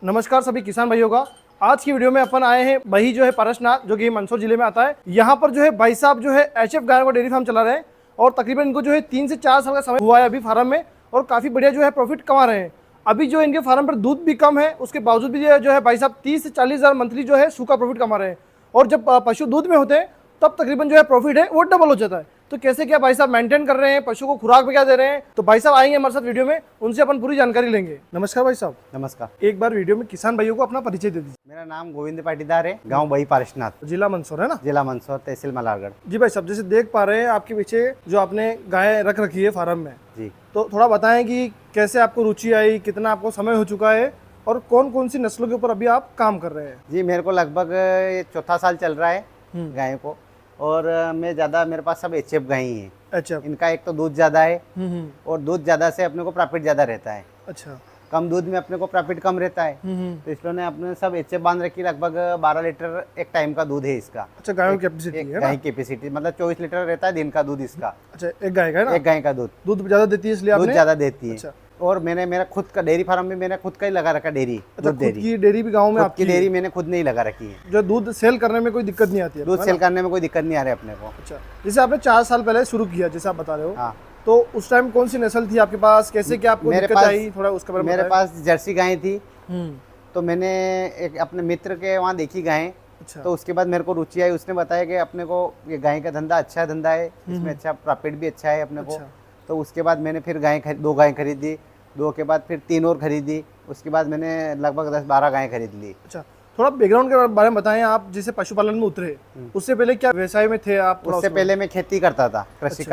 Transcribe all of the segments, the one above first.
नमस्कार सभी किसान भाइयों का। आज की वीडियो में अपन आए हैं बही जो है पारसनाथ, जो कि मंदसौर जिले में आता है। यहाँ पर जो है भाई साहब जो है एचएफ गायों का डेयरी फार्म चला रहे हैं और तकरीबन इनको जो है 3 से 4 साल का समय हुआ है अभी फार्म में, और काफ़ी बढ़िया जो है प्रॉफिट कमा रहे हैं। अभी जो इनके फार्म पर दूध भी कम है, उसके बावजूद भी जो है भाई साहब 30 से 40 हज़ार मंथली जो है सूखा प्रॉफिट कमा रहे हैं। और जब पशु दूध में होते हैं तब तकरीबन जो है प्रॉफिट है वो डबल हो जाता है। तो कैसे क्या भाई साहब मेंटेन कर रहे हैं, पशु को खुराक में क्या दे रहे हैं, तो भाई साहब आएंगे हमारे साथ वीडियो में, उनसे अपन पूरी जानकारी लेंगे। नमस्कार भाई साहब। नमस्कार। एक बार वीडियो में किसान भाइयों को अपना परिचय दे दीजिए। मेरा नाम गोविंद पाटीदार है, गांव बही पारसनाथ, जिला मंदसौर है ना? जिला मंदसौर, तहसील मलारगढ़। जी भाई साहब, जैसे देख पा रहे हैं आपके पीछे जो आपने गाय रख रखी है फार्म में, जी, तो थोड़ा बताएं कि कैसे आपको रुचि आई, कितना आपको समय हो चुका है और कौन कौन सी नस्लों के ऊपर अभी आप काम कर रहे हैं? जी मेरे को लगभग ये चौथा साल चल रहा है गायों को, और मैं ज़्यादा, मेरे पास सब एचएफ गाय ही हैं। अच्छा। इनका एक तो दूध ज़्यादा है और दूध ज़्यादा से अपने को प्रॉफिट ज़्यादा रहता है। अच्छा। कम दूध में अपने को प्रॉफिट कम रहता है, तो इसलिए अपने सब एचएफ बांध रखी। लगभग 12 लीटर एक टाइम का दूध है इसका। अच्छा, गायों की कैपेसिटी है ना? गाय की कैपेसिटी मतलब 24 लीटर रहता है दिन का दूध इसका। अच्छा, एक गाय का है ना? एक गाय का दूध ज़्यादा देती है इसलिए दूध आपने? ज़्यादा देती है। अच्छा। और मेरा खुद का डेयरी फार्म में मैंने खुद का ही लगा रखा डेयरी। अच्छा, खुद की डेयरी भी गाँव में खुद आपकी की डेयरी मैंने खुद नहीं लगा रखी है। जो दूध सेल करने में कोई दिक्कत नहीं आती है? दूध सेल करने में कोई दिक्कत नहीं आ रही अपने को। अच्छा, जैसे आपने 4 साल पहले शुरू किया जैसे आप बता रहे हो, हाँ। तो उस टाइम कौन सी नस्ल थी आपके पास, कैसे क्या आपको मेरे दिक्कत पास आई, थोड़ा उसके बारे में मेरे बताएं। पास जर्सी गाय थी, हम्म। तो मैंने एक अपने मित्र के वहाँ देखी गायें। अच्छा। तो उसके बाद मेरे को रुचि आई। उसने बताया कि अपने को ये गाय का धंधा अच्छा धंधा है, इसमें अच्छा प्रॉफिट भी अच्छा है अपने को। अच्छा। तो उसके बाद मैंने फिर दो गाय खरीदी, 2 के बाद फिर 3 और खरीदी। उसके बाद मैंने लगभग 10-12 गायें खरीद ली। अच्छा, थोड़ा बैकग्राउंड के बारे में बताएं। आप जैसे पशुपालन में उतरे, उससे पहले क्या व्यवसाय में थे आप? उससे पहले मैं खेती करता था, कृषि अच्छा।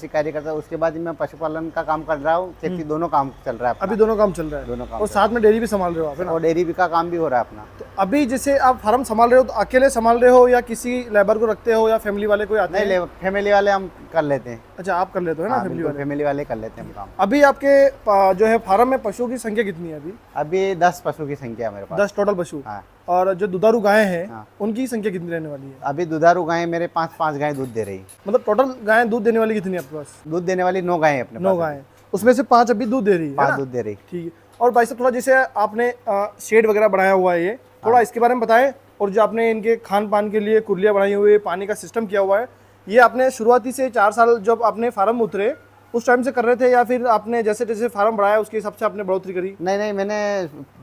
कार्य करता था। उसके बाद मैं पशुपालन का काम कर रहा हूँ, खेती दोनों काम चल रहा है अपना। अभी दोनों काम चल रहा है? दोनों काम और साथ में डेयरी भी संभाल रहे हो आप, है ना? और डेयरी का काम भी हो रहा है अपना। तो अभी जैसे आप फार्म संभाल रहे हो तो अकेले संभाल रहे हो या किसी लेबर को रखते हो या फैमिली वाले कोई आते हैं? नहीं, फैमिली वाले हम कर लेते हैं। अच्छा, आप कर लेते हो, है ना? फैमिली वाले। फैमिली वाले कर लेते हैं हम काम। अभी आपके जो है फार्म में पशुओं की संख्या कितनी है अभी? अभी 10 पशु की संख्या है मेरे पास। 10 टोटल पशु। हाँ। और जो दुधारू गायें हैं, हाँ। उनकी संख्या कितनी रहने वाली है? अभी दुधारू गायें मेरे 5 गायें दूध दे रही। मतलब टोटल गायें दूध देने वाली कितनी है आपके पास? दूध देने वाली 9 गायें अपने 9 पास। गायें, उसमें से 5 अभी दूध दे रही है 5 ना? दूध दे रही। ठीक है। और भाई साहब, थोड़ा जैसे आपने शेड वगैरह बनाया हुआ है, ये थोड़ा इसके बारे में बताएं। और जो आपने इनके खान पान के लिए कुर्लियाँ बनाई हुई है, पानी का सिस्टम किया हुआ है, ये आपने शुरुआती से 4 साल जब आपने फार्म में उतरे उस टाइम से कर रहे थे, या फिर आपने जैसे जैसे फार्म बढ़ाया उसके हिसाब से आपने बढ़ोतरी करी? नहीं, मैंने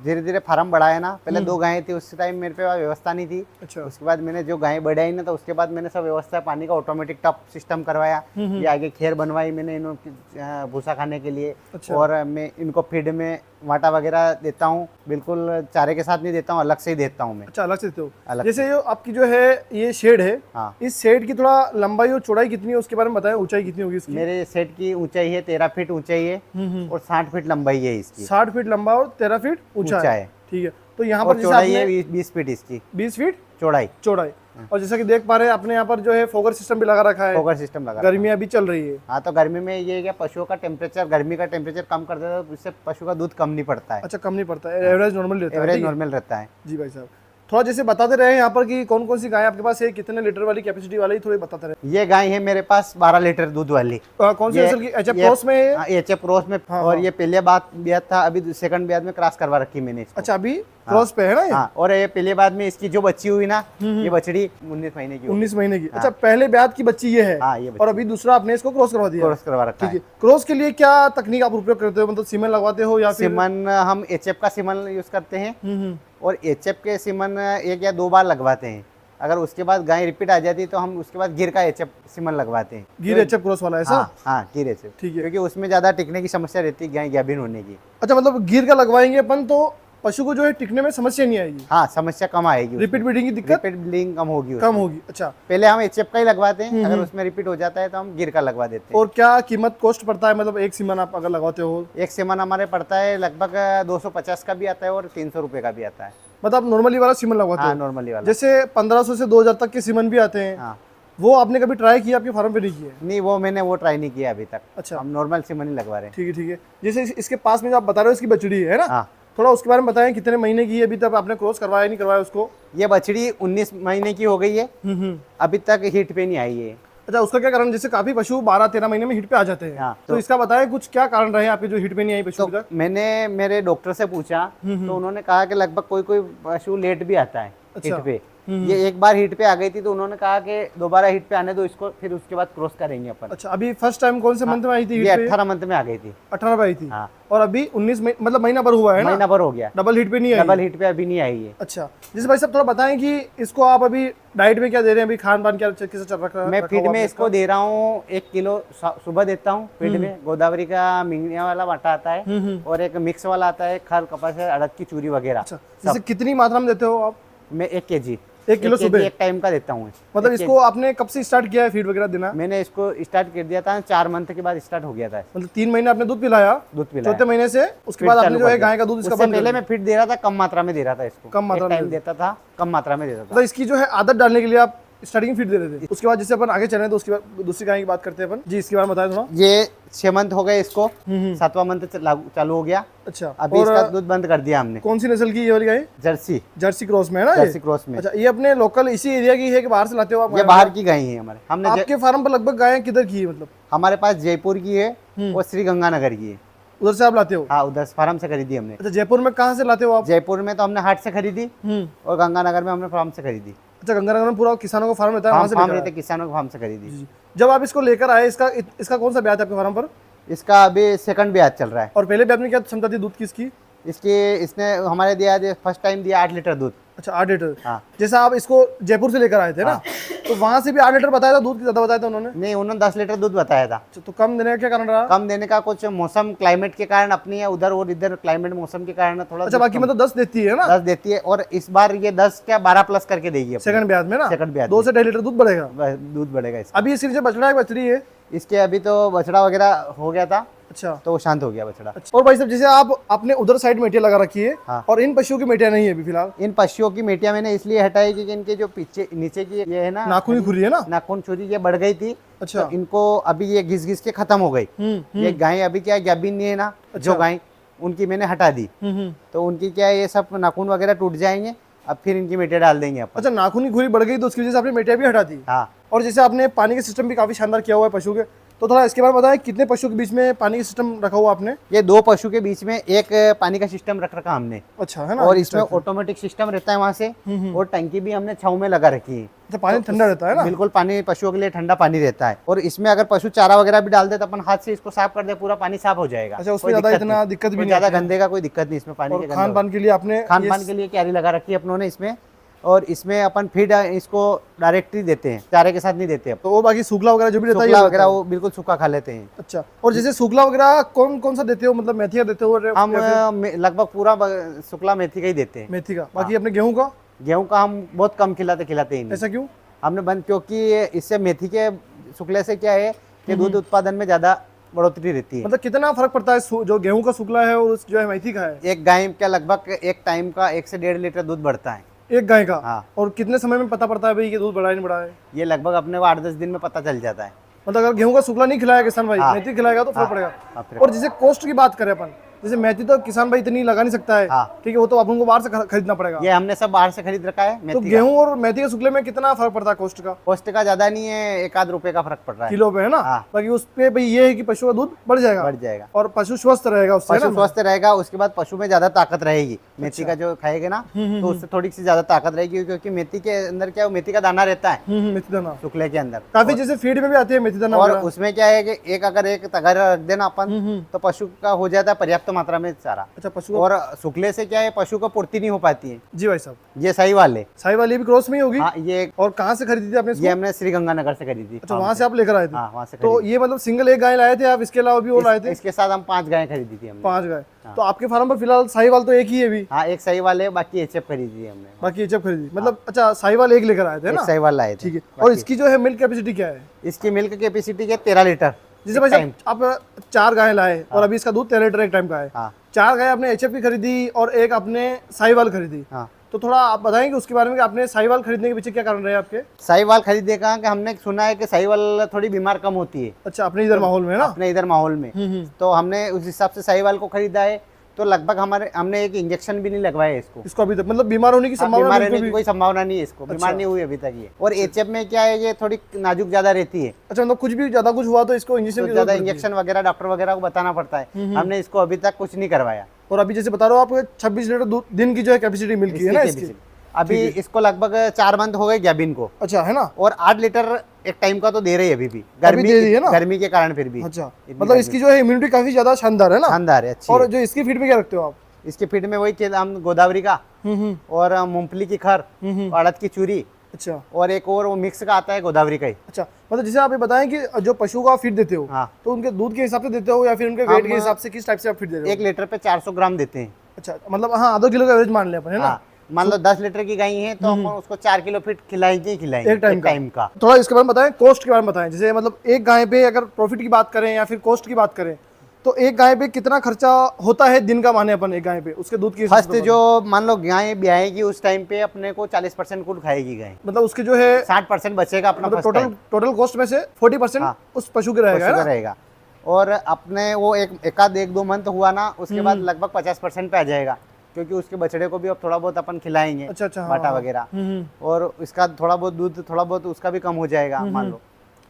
धीरे धीरे फार्म बढ़ाया ना। पहले 2 गायें थी, उस टाइम मेरे पे व्यवस्था नहीं थी। अच्छा। उसके बाद मैंने जो गायें बढ़ाई ना, तो उसके बाद मैंने सब व्यवस्था, पानी का ऑटोमेटिक टप सिस्टम करवाया। ये आगे खेर बनवाई मैंने इनको भूसा खाने के लिए। अच्छा। और मैं इनको फीड में वाटा वगैरह देता हूँ, बिल्कुल चारे के साथ नहीं देता हूँ, अलग से ही देता हूँ मैं। अच्छा, अलग से देते हो? अलग जैसे ये आपकी जो है ये शेड है, हाँ। इस शेड की थोड़ा लंबाई और चौड़ाई कितनी है उसके बारे में बताएं। ऊंचाई कितनी होगी इसकी? मेरे सेट की ऊंचाई है 13 फीट ऊंचाई है और 60 फीट लंबाई है इसकी। 60 फीट लंबा और 13 फीट ऊंचा है। ठीक है। तो यहाँ पर और जैसे चौड़ाई है आपने 20 फीट इसकी। 20 फीट चौड़ाई। और जैसा कि देख पा रहे हैं अपने यहाँ पर जो है फोगर सिस्टम भी लगा रखा है। फोगर सिस्टम लगा। गर्मियाँ भी चल रही है। हाँ, तो गर्मी में ये क्या पशुओं का टेम्परेचर, गर्मी का टेम्परेचर कम कर देता है, तो इससे पशु का दूध कम नहीं पड़ता है। अच्छा, कम नहीं पड़ता है, एवरेज नॉर्मल रहता है? एवरेज नॉर्मल रहता है। जी भाई साहब, थोड़ा जैसे बताते रहे यहाँ पर कि कौन कौन सी गाय आपके पास है, कितने लीटर वाली कैपेसिटी वाली, थोड़ी बताते रहे। ये गाय है मेरे पास 12 लीटर दूध वाली। कौन सी नस्ल की? एचएफ क्रॉस में है? एचएफ क्रॉस में। और ये पहले ब्याज था, अभी सेकंड ब्याज में क्रॉस करवा रखी मैंने इसको। अच्छा, अभी क्रॉस पे है ना ये? हाँ। और ये पहले बाद में इसकी जो बच्ची हुई ना, ये बछड़ी 19 महीने की। 19 महीने की। अच्छा, पहले ब्याज की बच्ची ये है? हाँ, ये बच्ची। और अभी दूसरा आपने इसको क्रॉस करवा दिया? क्रॉस करवा रखा ठीक है। है। क्रॉस के लिए क्या तकनीक आप उपयोग करते हो? मतलब सीमेंट लगवाते हो या फिर? सीमन हम एचएफ का सीमन यूज करते हैं और एचएफ के सीमन 1 या 2 बार लगवाते हैं। अगर उसके बाद गाय रिपीट आ जाती है तो हम उसके बाद गिर का एचएफ सीमन लगवाते हैं। गिर एचएफ क्रॉस वाला ऐसा? हाँ, गिर एचएफ। ठीक है। क्योंकि उसमें ज्यादा टिकने की समस्या रहती है, गाय गाभिन होने की। अच्छा, मतलब गिर का लगवाएंगे अपन तो पशु को जो है टिकने में समस्या नहीं आएगी? हाँ, समस्या कम आएगी। रिपीट ब्रीडिंग की दिक्कत रिपीट ब्लीडिंग कम होगी। कम होगी। अच्छा, पहले हम एचएफ का ही लगवाते हैं, अगर उसमें रिपीट हो जाता है तो हम गिर का लगवा देते हैं। और क्या कीमत कॉस्ट पड़ता है? मतलब एक सीमन आप अगर लगवाते हो? एक सीमन हमारे पड़ता है लगभग 250 का भी आता है और 300 रुपए का भी आता है। मतलब आप नॉर्मली वाला सीमन लगवाते हो? हाँ, नॉर्मली वाला। जैसे 1500 से 2000 तक के सीमन भी आते हैं। हाँ। वो आपने कभी ट्राई किया? आपके फार्म पे नहीं किया? नहीं, वो मैंने ट्राई नहीं किया अभी तक। अच्छा। हम नॉर्मल सीमन ही लगवा रहे हैं। ठीक है, ठीक है। जैसे इसके पास में जो आप बता रहे हो इसकी बछड़ी है ना? हाँ। थोड़ा उसके बारे में बताएं, कितने महीने की है अभी तक? आपने क्रॉस करवाया नहीं करवाया उसको? ये बछड़ी 19 महीने की हो गई है, अभी तक हीट पे नहीं आई है। अच्छा, उसका क्या कारण, जैसे काफी पशु 12-13 महीने में हिट पे आ जाते हैं, हाँ, तो इसका बताएं कुछ क्या कारण रहे आपके जो हिट पे नहीं आई पशु तो तक? मैंने मेरे डॉक्टर से पूछा तो उन्होंने कहा कि लगभग कोई कोई पशु लेट भी आता है अच्छा। हिट पे। ये एक बार हिट पे आ गई थी तो उन्होंने कहा कि दोबारा हिट पे आने दो इसको, फिर उसके बाद क्रॉस करेंगे अपन। अच्छा, अभी फर्स्ट टाइम कौन से मंथ में आई थी ये हिट पे? 18 मंथ में आ गई थी। 18 पे आई थी। हाँ। और अभी 19 मतलब महीना भर हुआ है ना, महीना भर हो गया, डबल हिट पे नहीं आई डबल है। हिट पे अभी नहीं आई है। अच्छा, जैसे भाई साहब थोड़ा बताएं कि इसको आप अभी डाइट में क्या दे रहे हैं, अभी खान पान क्या कैसे चल रखा है? मैं फीड में इसको दे रहा हूँ 1 किलो सुबह देता हूँ फीड में। गोदावरी का मिंगनिया वाला आटा आता है और एक मिक्स वाला आता है, खल कपास है, अड़द की चूरी वगैरह। अच्छा, जैसे कितनी मात्रा में देते हो आप? मैं 1 kg 1 किलो सुबह एक टाइम का देता हूँ। मतलब इसको आपने कब से स्टार्ट किया है फीड वगैरह देना? मैंने इसको स्टार्ट कर दिया था 4 मंथ के बाद स्टार्ट हो गया था। मतलब 3 महीने आपने दूध पिलाया, दूध पिलाया, चौथे महीने से उसके फिर बाद आपने चालू जो कर है दिया। गाय का दूध इसका उससे बंद कर पहले दिया। मैं फीड दे रहा था, कम मात्रा में दे रहा था इसको। कम मात्रा में टाइम देता था, कम मात्रा में देता था। मतलब इसकी जो है आदत डालने के लिए आप स्टार्टिंग फीड दे रहे थे। उसके बाद जैसे अपन आगे चले तो उसके बाद दूसरी गाय की बात करते हैं अपन जी, इसके बारे में बताएं थोड़ा। ये 6 मंथ हो गए इसको, 7वां मंथ चालू हो गया। अच्छा, अभी और इसका दूध बंद कर दिया हमने। कौन सी नस्ल की ये वाली गाय? जर्सी, जर्सी क्रॉस में है ना ये? जर्सी क्रॉस में। अच्छा, ये अपने लोकल इसी एरिया की है कि बाहर से लाते हो आप? ये बाहर की गाय है हमारे। हमने आपके फार्म पर लगभग गायें किधर की है मतलब? हमारे पास जयपुर की है और श्री गंगानगर की है। उधर से आप लाते हो? हाँ, उधर फार्म से खरीदी हमने। अच्छा, जयपुर में कहाँ से लाते हो आप? जयपुर में तो हमने हाट से खरीदी और गंगानगर में हमने फार्म से खरीदी। अच्छा, गंगानगर में पूरा किसानों का फार्म रहता है, वहाँ से फार्म लेकर रहते आए? किसानों के फार्म से खरीदी। जी। जब आप इसको लेकर आए, इसका कौन सा ब्याज है आपके फार्म पर? इसका अभी सेकंड ब्याज चल रहा है। और पहले ब्याज में क्या क्षमता थी दूध की इसकी? इसने हमारे दिया, फर्स्ट टाइम दिया 8 लीटर दूध। अच्छा, 8 लीटर। हाँ। जैसा आप इसको जयपुर से लेकर आए थे ना, तो वहां से भी 8 लीटर बताया था, दूध ज्यादा बताया था उन्होंने? नहीं, उन्होंने 10 लीटर दूध बताया था। अच्छा, तो कम देने का क्या कारण रहा? कम देने का कुछ मौसम क्लाइमेट के कारण अपनी है उधर, और इधर क्लाइमेट मौसम के कारण थोड़ा। अच्छा, बाकी मतलब 10 देती है ना? 10 देती है और इस बार ये 10 क्या 12 प्लस करके देगी अपनी। सेकंड ब्याज में ना? सेकंड ब्याज 2 से 2.5 लीटर दूध बढ़ेगा। दूध बढ़ेगा इसका। अभी इसके नीचे बछड़ा है, बछड़ी है? इसके अभी तो बछड़ा वगैरह हो गया था, अच्छा। तो वो शांत हो गया बछड़ा। अच्छा। और भाई साहब, जैसे आप अपने उधर साइड मेटियां लगा रखी है, हाँ। और इन पशुओं की मेटियां नहीं है अभी फिलहाल? इन पशुओं की मेटियां मैंने इसलिए हटाई क्योंकि इनके जो पीछे नीचे की ये है ना, नाखून खुरी है ना? नाखून छुरी ये बढ़ गई थी। अच्छा। तो इनको अभी ये घिस घिस के खत्म हो गई। ये गाय अभी क्या गैबिन नहीं है ना, जो गाय उनकी मैंने हटा दी, तो उनकी क्या है ये सब नाखून वगैरह टूट जाएंगे। अब फिर इनकी मेटियां डाल देंगे अपन। अच्छा, नाखून की खुरी बढ़ गई तो उसकी वजह से आपने मेटियां भी हटा दी? हाँ। और जैसे आपने पानी का सिस्टम भी काफी शानदार किया हुआ है पशु के, तो थोड़ा इसके बारे में बताएं, कितने पशु के बीच में पानी का सिस्टम रखा हुआ आपने? ये 2 पशु के बीच में एक पानी का सिस्टम रख रखा हमने। अच्छा, है ना? और इसमें ऑटोमेटिक सिस्टम रहता है वहाँ से, और टंकी भी हमने छाव में लगा रखी है। तो पानी ठंडा रहता है ना? बिल्कुल, पानी पशुओं के लिए ठंडा पानी रहता है। और इसमें अगर पशु चारा वगैरह भी डाल दे तो अपन हाथ से इसको साफ कर दे, पूरा पानी साफ हो जाएगा। अच्छा, उसमें ज्यादा इतना दिक्कत भी नहीं ज्यादा आती है। गंदे का कोई दिक्कत नहीं इसमें पानी और के गंदे खान पान के लिए आपने खान पान के लिए क्यारी लगा रखी है अपनों ने इसमें। और इसमें अपन फीड इसको डायरेक्ट ही देते हैं, चारे के साथ नहीं देते अपन। तो वो बाकी सूखला वगैरह जो भी रहता है सूखला ये वगैरह वो बिल्कुल सूखा खा लेते हैं। अच्छा। और जैसे सूखला वगैरह कौन कौन सा देते हो, मतलब मेथिया देते हो? हम लगभग पूरा सूखला मेथी का ही देते हैं। मेथी का। बाकी अपने गेहूं का? गेहूं का हम बहुत कम खिलाते हैं। ऐसा क्यों? हमने बंद, क्योंकि इससे मेथी के सूखले से क्या है कि दूध उत्पादन में ज्यादा बढ़ोतरी रहती है। मतलब कितना फर्क पड़ता है जो गेहूं का सूखला है और जो है मेथी का है? एक गाय का लगभग एक टाइम का 1 से 1.5 लीटर दूध बढ़ता है। एक गाय का? हाँ। और कितने समय में पता पड़ता है भाई कि दूध बढ़ा है नहीं बढ़ा है? ये लगभग अपने को 8-10 दिन में पता चल जाता है। मतलब अगर गेहूं का सूखला नहीं खिलाया किसान भाई, हाँ। मेथी खिलाएगा तो फर्क हाँ। पड़ेगा। हाँ, फिर- और जैसे कॉस्ट की बात करें अपन, जैसे मेथी तो किसान भाई इतनी लगा नहीं सकता है, हाँ। ठीक है, वो तो अपन को बाहर से खरीदना पड़ेगा। ये हमने सब बाहर से खरीद रखा है तो मेथी का। गेहूं और मेथी के सूखले में कितना फर्क पड़ता है कॉस्ट का? कॉस्ट का ज्यादा नहीं है, 1-8 रुपए का फर्क पड़ रहा है किलो पे, है ना? हाँ। बाकी उस पे भाई ये है कि पशु का दूध बढ़ जाएगा बढ़ जाएगा। और पशु स्वस्थ रहेगा उससे, है पशु ना? स्वस्थ रहेगा, उसके बाद पशु में ज्यादा ताकत रहेगी। मेथी का जो खाएगा ना, तो उससे थोड़ी सी ज्यादा ताकत रहेगी, क्योंकि मेथी के अंदर क्या मेथी का दाना रहता है मेथी दाना सूखले के अंदर। काफी जैसे फीड में भी आती है मेथी दाना और वगैरह। उसमें क्या है कि अगर एक तगारा रख देना अपन, तो पशु का हो जाता है पर्याप्त मात्रा में चारा। अच्छा, पशु और सूखले से क्या है पशु को पूर्ति नहीं हो पाती है। जी भाई साहब। ये सही वाले। साई वाली भी क्रॉस में ही होगी? हाँ, ये और कहाँ से खरीदी थी आपने इसको? ये हमने श्री गंगानगर से खरीदी। अच्छा, वहाँ से आप लेकर आए थे? हाँ, वहाँ से तो ये मतलब सिंगल एक गाय लाए थे आप, इसके अलावा भी और लाए थे? इसके साथ हम 5 गायें खरीदी थी हमने। 5 गाय। तो आपके फार्म पर फिलहाल साहिवाल तो एक ही है अभी? हाँ, एक सही वाले, बाकी एचएफ खरीदी थी हमने। बाकी एचएफ खरीदी, मतलब अच्छा साहिवाल एक लेकर आए थे एक ना? सही वाला लाए थे। ठीक है। और इसकी जो है मिल्क कैपेसिटी क्या है? इसकी मिल्क कैपेसिटी है 13 लीटर। जैसे भाई साहब आप 4 गाय लाए और अभी इसका दूध 13 लीटर एक टाइम का है। हाँ। 4 गाय आपने एचएफ की खरीदी और एक आपने साहिवाल खरीदी। हाँ। तो थोड़ा आप बताएंगे उसके बारे में कि आपने साहिवाल खरीदने के पीछे क्या कारण रहे आपके? साहिवाल खरीदने का कि हमने सुना है कि साहिवाल थोड़ी बीमार कम होती है अच्छा, अपने इधर माहौल में ना? अपने इधर माहौल में। तो हमने उस हिसाब से साहिवाल को खरीदा है। तो लगभग हमने एक इंजेक्शन भी नहीं लगवाया इसको अभी तक, मतलब बीमार होने की संभावना बीमार बिल्कुल होने की भी? कोई संभावना नहीं है इसको, बीमार नहीं हुई अभी तक ये। और एचएफ में क्या है, ये थोड़ी नाजुक ज्यादा रहती है, अच्छा, मतलब कुछ भी ज्यादा कुछ हुआ तो इसको इंजेक्शन तो की ज्यादा जरूरत पड़ती है। इंजेक्शन वगैरह डॉक्टर वगैरह को बताना पड़ता है। हमने इसको अभी तक कुछ नहीं करवाया। और अभी जैसे बता रहे हो आप 26 लीटर दूध दिन की जो है कैपेसिटी मिल्क की है ना इसकी? अभी इसको लगभग 4 मंथ हो गए गैबिन को। अच्छा, है ना? और 8 लीटर एक टाइम का तो दे रही है अभी भी, दे रही है ना? गर्मी के कारण फिर भी। अच्छा, मतलब इसकी जो है इम्यूनिटी काफी ज्यादा शानदार है ना? शानदार है, अच्छी और है। जो इसकी फीड में क्या रखते हो आप? इसके फीड में वही हम गोदावरी का और मूंगफली की खर, अड़द की चूरी, अच्छा और एक और वो मिक्स का आता है गोदावरी का ही। अच्छा, मतलब जैसे आप ये बताएं कि जो पशु का फीड देते हो, हाँ। तो उनके दूध के हिसाब से देते हो या फिर उनके वेट के हिसाब से, किस टाइप से आप फीड दे रहे हो? 1 लीटर पे 400 ग्राम देते हैं। अच्छा, मतलब हाँ, आधा किलो का एवरेज मान ले अपन, है ना? हाँ, मान लो 10 लीटर की गाय है तो हम उसको 4 किलो फीड खिलाएंगे ही खिलाएंगे एक टाइम का। थोड़ा इसके बारे में बताएं, कॉस्ट के बारे में बताएं। जैसे मतलब एक गाय पे अगर प्रॉफिट की बात करें या फिर कॉस्ट की बात करें, तो एक गाय पे कितना खर्चा होता है दिन का, माने अपन एक गाय पे उसके दूध की फर्स्ट जो मान लो गाय ब्याएगी उस टाइम पे अपने को 40% कुल खाएगी गाय, मतलब उसके जो है 60% बचेगा अपना मतलब टोटल कॉस्ट में से 40% उस पशु के रहेगा, है ना? रहेगा। और अपने वो एक दो मंथ हुआ ना, उसके बाद लगभग 50% पे आ जाएगा, क्योंकि उसके बछड़े को भी अब थोड़ा बहुत अपन खिलाएंगे, अच्छा, बाटा वगैरह, और इसका थोड़ा बहुत दूध थोड़ा बहुत उसका भी कम हो जाएगा मान लो।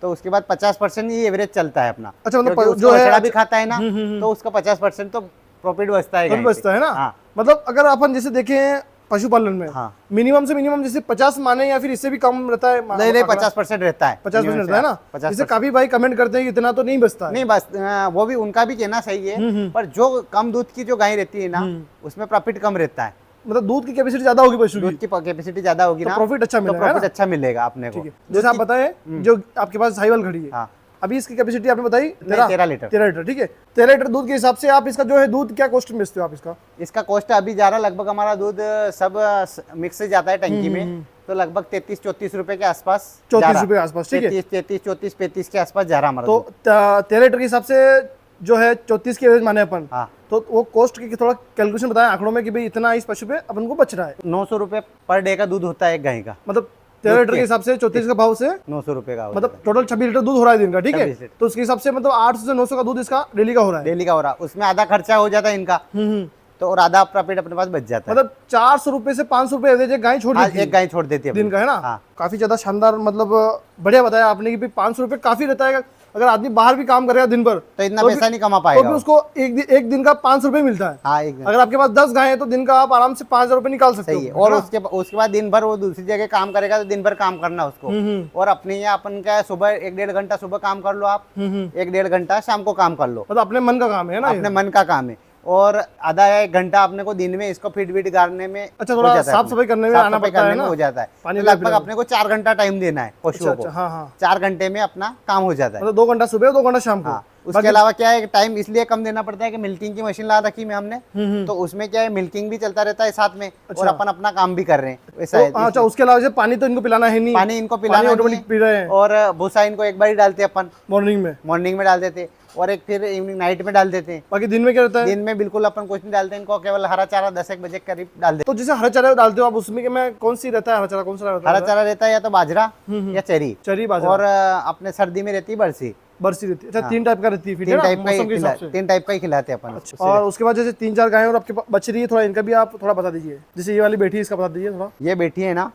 तो उसके बाद 50% ही एवरेज चलता है अपना। अच्छा, मतलब क्योंकि जो उसका है बछड़ा भी खाता है ना, तो उसका 50% तो प्रॉफिट बचता है, बचता है ना? हाँ। मतलब अगर अपन जैसे देखें पशुपालन में, हाँ। मिनिमम से मिनिमम जैसे 50 माने या फिर इससे भी कम रहता है? नहीं 50% रहता है, 50% रहता है ना? 50%। जैसे काफी भाई कमेंट करते हैं कि इतना तो नहीं बचता है। नहीं बस वो भी उनका भी कहना सही है, पर जो कम दूध की जो गाय रहती है ना, उसमें प्रॉफिट कम रहता है। मतलब दूध की कैपेसिटी ज्यादा होगी पशु की, दूध की कैपेसिटी ज्यादा होगी ना, प्रॉफिट अच्छा तो मिलेगा, प्रॉफिट अच्छा मिलेगा अपने को। जैसे आप बताएं जो आपके पास साहिवाल खड़ी है, हाँ। अभी इसकी कैपेसिटी आपने बताई 13 लीटर। 13 लीटर, ठीक है। 13 लीटर दूध के हिसाब से आप इसका जो है दूध क्या कॉस्ट में बेचते हो आप इसका? इसका कॉस्ट अभी जा रहा लगभग, हमारा दूध सब मिक्स से जाता है टंकी में, तो लगभग 33-34 रुपए के आसपास, 34 रुपए के आसपास, ठीक है। 33-34-35 के आसपास जा रहा हमारा तो 13 लीटर के हिसाब से जो है 34 की एवरेज माने अपन, हाँ। तो वो कॉस्ट की थोड़ा कैलकुलेशन बताएं आंकड़ों में कि भाई इतना इस पशु पे अपन को बच रहा है। 900 रुपए पर डे का दूध होता है एक गाय का, मतलब 13 लीटर के हिसाब से 34 का भाव से 900 रुपए का मतलब टोटल 26 लीटर दूध हो रहा है दिन का, ठीक 26 है। लीटर। तो उसके हिसाब से मतलब 800 से 900 का दूध इसका डेली का हो रहा है, डेली का हो रहा। उसमें आधा खर्चा हो जाता है इनका, तो और आधा प्रॉफिट अपने पास बच जाता है। मतलब 400 रुपए से 500 रुपए एवरेज एक गाय छोड़ देती है, एक गाय छोड़ देती है दिन का, है ना? हाँ। काफी ज्यादा शानदार, मतलब बढ़िया बताया आपने कि 500 रुपए काफी रहता है। अगर आदमी बाहर भी काम करेगा दिन भर तो इतना तो पैसा नहीं कमा तो पाएगा भी वो। उसको एक दिन का 500 रुपए मिलता है। हाँ, एक दिन। अगर आपके पास 10 गाय है तो दिन का आप आराम से 5000 रुपए निकाल सकते हो। सही है। और उसके बाद दिन भर वो दूसरी जगह काम करेगा, तो दिन भर काम करना उसको। और अपने यहाँ अपन क्या है, सुबह 1-1.5 घंटा सुबह काम कर लो आप, 1-1.5 घंटा शाम को काम कर लो, मतलब अपने मन का काम है ना, अपने मन का काम है। और आधा या 1 घंटा अपने को दिन में इसको फीड वीड गाड़ने में, अच्छा, थोड़ा साफ सफाई करने में आना पड़ता है ना, हो जाता है। पानी तो लगभग अपने को 4 घंटा टाइम देना है पशुओं को। हाँ, 4 घंटे में अपना काम हो जाता है। मतलब 2 घंटा सुबह 2 घंटा शाम को। उसके अलावा क्या है, टाइम इसलिए कम देना पड़ता है कि मिल्किंग की मशीन ला रखी है हमने, तो उसमें क्या है, मिल्किंग भी चलता रहता है साथ में, और अपन अपना काम भी कर रहे हैं वैसा है। अच्छा, उसके अलावा जैसे पानी तो इनको पिलाना है नहीं, पानी इनको पिलाना ऑटोमेटिक पी रहे हैं, और भूसा इनको एक बार ही डालते हैं अपन, मॉर्निंग में डाल देते, और एक फिर इवनिंग नाइट में डाल देते हैं। बाकी दिन में क्या रहता है? दिन में बिल्कुल अपन कुछ नहीं डालते, इनको केवल हरा चारा 10-1 बजे करीब डाल देते। तो जैसे हरा चारा डालते हो आप, उसमें में कौन सी रहता है हरा चारा, कौन सा रहता है? हरा चारा रहता है या तो बाजरा या चरी, बाजरा, और अपने सर्दी में रहती है बरसी रहती है। अच्छा, 3 टाइप का रहती है, 3 टाइप का ही खिलाते हैं अपन। अच्छा, और उसके बाद जैसे 3-4 गायें और आपके बच रही है, थोड़ा इनका भी आप थोड़ा बता दीजिए। जैसे ये वाली बेटी, इसका बता दीजिए थोड़ा। ये बेटी है ना,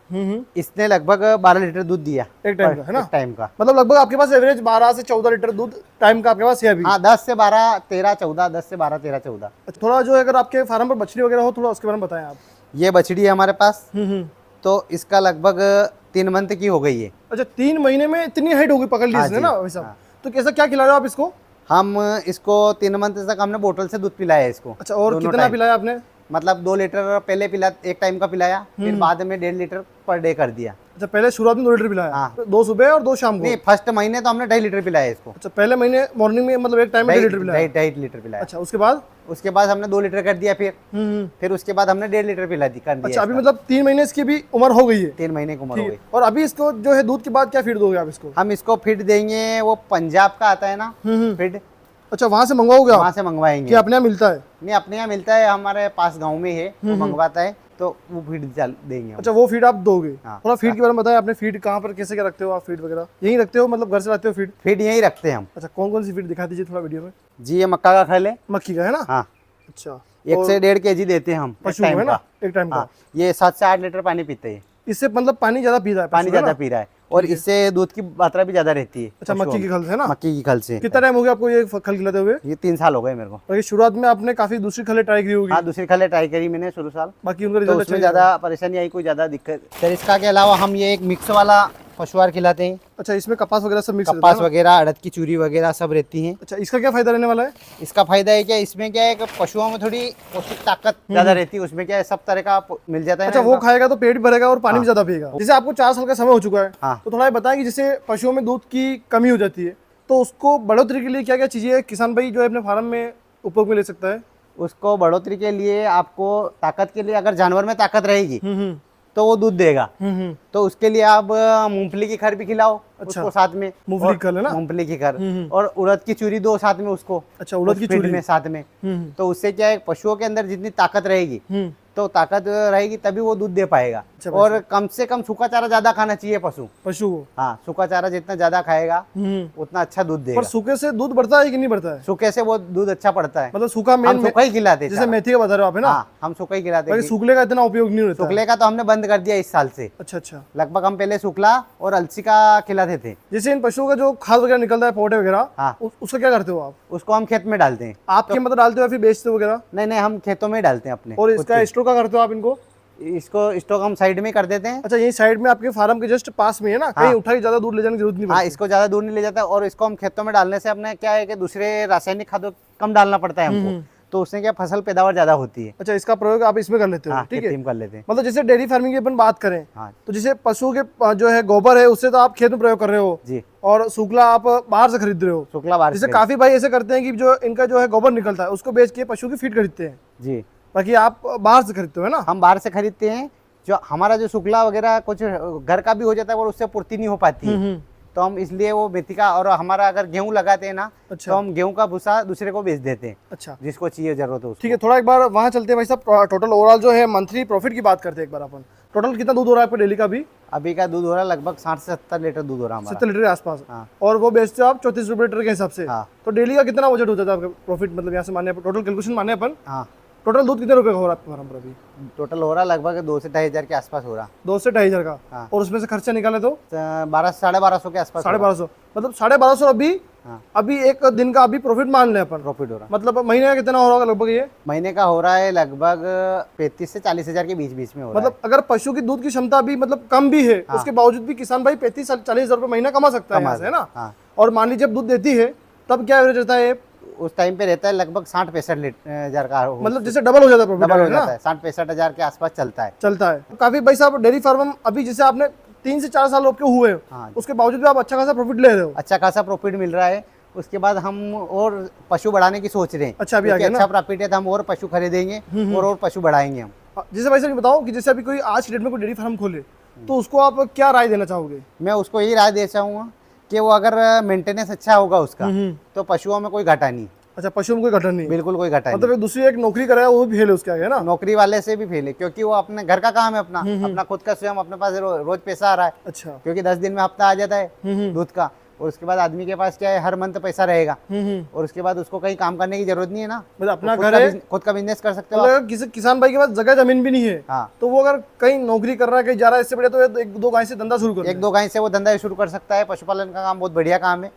इसने लगभग 12 लीटर दूध दिया एक टाइम का, है ना? टाइम का, मतलब लगभग आपके पास एवरेज 12 से 14 लीटर दूध टाइम का आपके पास है अभी? हाँ, 10 से 12, 13, 14, 10 से 12, 13, 14। थोड़ा जो है, अगर आपके फार्म पर बछड़ी वगैरह हो, थोड़ा उसके बारे में बताएं आप। ये बछड़ी है हमारे पास, तो इसका लगभग 3 मंथ की हो गई है। अच्छा, 3 महीने में इतनी हाइट होगी, पकड़ ली इसने ना वैसा। तो कैसा क्या खिला रहे हो आप इसको? हम इसको 3 मंथ तक हमने बोतल से दूध पिलाया है इसको। अच्छा, और कितना पिलाया आपने? मतलब 2 लीटर पहले एक टाइम का पिलाया, फिर बाद में 1.5 लीटर पर डे कर दिया। अच्छा, पहले शुरुआत में 2 लीटर पिलाया? हाँ। 2 सुबह और 2 शाम को? नहीं, फर्स्ट महीने तो हमने 2.5 लीटर पिलाया इसको। अच्छा, पहले महीने मॉर्निंग में मतलब एक टाइम में 2.5 लीटर पिलाया? 2.5 लीटर पिलाया। अच्छा, उसके बाद हमने 2 लीटर कर दिया, फिर उसके बाद हमने 1.5 लीटर पिला दी कर दिया। अच्छा, अभी मतलब 3 महीने इसकी भी उम्र हो गई है? 3 महीने की उम्र हो गई। और अभी इसको जो है दूध के बाद क्या फीड दोगे आप इसको? हम इसको फीड देंगे, वो पंजाब का आता है ना फीड। अच्छा, वहाँ से मंगवाओगे आप? वहाँ से मंगवाएंगे। कि अपने यहाँ मिलता है? नहीं, अपने यहाँ मिलता है, हमारे पास गाँव में है, वो मंगवाता है, तो वो फीड देंगे। अच्छा, वो फीड आप दोगे? हाँ। थोड़ा फीड के बारे में बताएं, आपने फीड कहाँ पर कैसे क्या रखते हो आप? फीड वगैरह यहीं रखते हो, मतलब घर से लाते हो फीड? फीड यहीं रखते हैं हम। अच्छा, कौन कौन सी फीड दिखा दीजिए थोड़ा वीडियो में। जी, ये मक्का का खल है, मक्खी का, है ना? हाँ। अच्छा, 1 से 1.5 kg देते हैं हम एक पशु टाइम है ना, का। एक टाइम का। हाँ, ये 7 से 8 लीटर पानी पीते हैं। इससे मतलब पानी ज्यादा पी रहा है पानी पशु, है ज्यादा ना? पी रहा है और इससे दूध की मात्रा भी ज्यादा रहती है। अच्छा, पशुओं मक्की की में। खल से, है ना? मक्की की खल से। कितना टाइम हो गया आपको ये खल खिलाते हुए? ये 3 साल हो गए मेरे को। और ये शुरुआत में आपने काफी दूसरी खलें ट्राई की होगी, हाँ, दूसरी खलें ट्राई करी मैंने शुरू साल, बाकी उनका तो रिजल्ट अच्छा उसमें ही रहा। ज्यादा परेशानी आई, कोई ज्यादा दिक्कत। फिर इसका के अलावा हम ये एक मिक्स वाला पशुआहार खिलाते हैं। अच्छा, इसमें कपास वगैरह सब मिक्स कपास वगैरह, अड़द की चूरी वगैरह सब रहती हैं। अच्छा, इसका क्या फायदा रहने वाला है? इसका फायदा है क्या, इसमें क्या है कि पशुओं में थोड़ी पौष्टिक ताकत ज्यादा रहती है, उसमें क्या है सब तरह का मिल जाता है अच्छा, ना वो इनका। खाएगा तो पेट भी भरेगा और पानी भी ज्यादा पिएगा। जैसे आपको 4 साल का समय हो चुका है, हाँ। तो थोड़ा ये बताएं कि जैसे पशुओं में दूध की कमी हो जाती है, तो उसको बढ़ोतरी के लिए क्या क्या चीजें किसान भाई जो है अपने फार्म में उपयोग में ले सकता है? उसको बढ़ोतरी के लिए आपको ताकत के लिए, अगर जानवर में ताकत रहेगी तो वो दूध देगा, तो उसके लिए आप मूंगफली की खर भी खिलाओ। अच्छा। उसको साथ में मूंगफली की खल है ना? मूंगफली की खर और उड़द की चूरी दो साथ में उसको। अच्छा, उड़द की उस फीड चूरी में साथ में, तो उससे क्या है पशुओं के अंदर जितनी ताकत रहेगी तो ताकत रहेगी तभी वो दूध दे पाएगा। अच्छा, और कम से कम सूखा चारा ज्यादा खाना चाहिए पशु। पशु को। हाँ, सूखा चारा जितना ज्यादा खाएगा उतना अच्छा दूध देगा। पर सूखे से दूध बढ़ता है कि नहीं बढ़ता है? सूखे से वो दूध अच्छा पड़ता है। मतलब सूखा हम मेन, सूखा ही खिलाते हैं जैसे चारा। मेथी का बता रहे हो आप, है ना? हाँ, हम सूखा ही खिलाते बाकी हैं। सूखले का इतना उपयोग नहीं होता है। सूखले का तो हमने बंद कर दिया इस साल से। अच्छा अच्छा। लगभग हम पहले सूखला और अलसी का खिलाते थे। जैसे इन पशुओं का जो खाद वगैरह निकलता है, पौधे वगैरह, हाँ। उसका क्या करते हो आप? उसको हम खेत में डालते हैं। आपके मतलब डालते हो या फिर बेचते हो वगैरह? नहीं नहीं, हम खेतों में डालते हैं अपने। और खुद इसका स्टोर का करते हो आप इनको? के। इसको स्टॉक हम साइड में कर देते हैं। अच्छा, यही साइड में आपके फार्म के जस्ट पास में है ना? कहीं उठा के ज्यादा दूर ले जाने की जरूरत नहीं हाँ, पड़ती। इसको ज्यादा दूर नहीं ले जाता और इसको हम खेतों में डालने से अपने क्या है कि दूसरे रासायनिक खादों कम डालना पड़ता है हमको, तो उससे क्या फसल पैदावार ज्यादा होती है। अच्छा, इसका प्रयोग आप इसमें कर लेते हो? हाँ, ठीक खेती है। में कर लेते हैं। मतलब जैसे डेयरी फार्मिंग की अपन बात करें, हाँ तो जैसे पशु के जो है गोबर है उससे तो आप खेत में प्रयोग कर रहे हो, जी। और सूखला आप बाहर से खरीद रहे हो। शुक्ला बार जैसे काफी भाई ऐसे करते हैं कि जो इनका जो है गोबर निकलता है उसको बेच के पशु की फीड खरीदते हैं, जी। बाकी आप बाहर से खरीदते हो, है ना? हम बाहर से खरीदते हैं। जो हमारा जो शुक्ला वगैरह कुछ घर का भी हो जाता है और उससे पूर्ति नहीं हो पाती है, तो हम इसलिए वो मेथी का, और हमारा अगर गेहूं लगाते हैं ना, अच्छा। तो हम गेहूं का भूसा दूसरे को बेच देते हैं, अच्छा, जिसको चाहिए जरूरत हो उसको। ठीक है। थोड़ा एक बार वहाँ चलते हैं भाई साहब, टोटल ओवरऑल जो है मंथली प्रॉफिट की बात करते हैं एक बार अपन। टोटल कितना दूध हो रहा है आपका डेली का अभी? अभी का दूध हो रहा है लगभग 60 से 70 लीटर दूध हो रहा है हमारा। 70 लीटर के आसपास। हाँ। और वो बेचते हो आप 34 रुपये लीटर के हिसाब से। हाँ। तो डेली का कितना बजट हो जाता है आपका प्रॉफिट? मतलब यहाँ से माने टोटल कैलकुलेशन माने अपन, हाँ, टोटल दूध कितने रुपए का हो रहा है आपके फार्म पर अभी? टोटल हो रहा है लगभग 2 से 2.5 हजार के आसपास हो रहा। 2 से 2.5 हजार का। हाँ। और उसमें से खर्चा निकाले तो 1200-1250 के आसपास। 1250, मतलब 1250 अभी। हाँ। अभी एक दिन का अभी प्रॉफिट मान ले अपन, प्रॉफिट हो रहा। मतलब महीने का कितना हो रहा होगा लगभग ये? महीने का हो रहा है लगभग 35 से 40 हजार के बीच बीच में हो रहा मतलब अगर पशु की दूध की क्षमता भी मतलब कम भी है, उसके बावजूद भी किसान भाई 35-40 हजार रुपये महीना कमा सकता है यहाँ से, है ना? हाँ। और मान लीजिए जब दूध देती है तब क्या एवरेज रहता है? है। उस टाइम पे रहता है लगभग 60-65 हजार का, मतलब जैसे डबल हो जाता है प्रॉफिट, डबल हो है ना? जाता है, 60-65 हजार के आसपास चलता है। चलता है। काफी भाई साहब डेयरी फार्म अभी जैसे आपने 3 से 4 साल आपके हुए, हाँ। उसके बावजूद भी आप अच्छा खासा प्रॉफिट ले रहे हो। अच्छा खासा प्रॉफिट मिल रहा है। उसके बाद हम और पशु बढ़ाने की सोच रहे हैं। अच्छा, अभी क्योंकि आगे ना? अच्छा प्रॉफिट है तो हम और पशु खरीदेंगे और पशु बढ़ाएंगे हम। जैसे भाई साहब ये बताओ कि जैसे अभी कोई आज की डेट में कोई डेयरी फार्म खोले तो उसको आप क्या राय देना चाहोगे? मैं उसको यही राय दे चाहूँगा कि वो अगर मेंटेनेंस अच्छा होगा उसका तो पशुओं में कोई घाटा नहीं। अच्छा, पशु में कोई घटन नहीं, बिल्कुल कोई घाटा नहीं। मतलब एक दूसरी एक नौकरी कराया वो भी फेल है उसके आगे, है ना? नौकरी वाले से भी फेल है, क्योंकि वो अपने घर का काम है अपना, अपना खुद का स्वयं अपने पास रोज पैसा आ रहा है। अच्छा। क्योंकि 10 दिन में हफ्ता आ जाता है दूध का, और उसके बाद आदमी के पास क्या है हर मंथ पैसा रहेगा, और उसके बाद उसको कहीं काम करने की जरूरत नहीं है ना। मतलब अपना खुद घर का है, खुद का बिजनेस कर सकते हो मतलब आप। अगर किसी किसान भाई के पास जगह जमीन भी नहीं है, हाँ, तो वो अगर कहीं नौकरी कर रहा है, कहीं जा रहा है, इससे बढ़िया तो 1-2 गाय से धंधा शुरू कर ले। 1-2 गाय से वो धंधा शुरू कर सकता है। पशुपालन का काम बहुत बढ़िया काम है।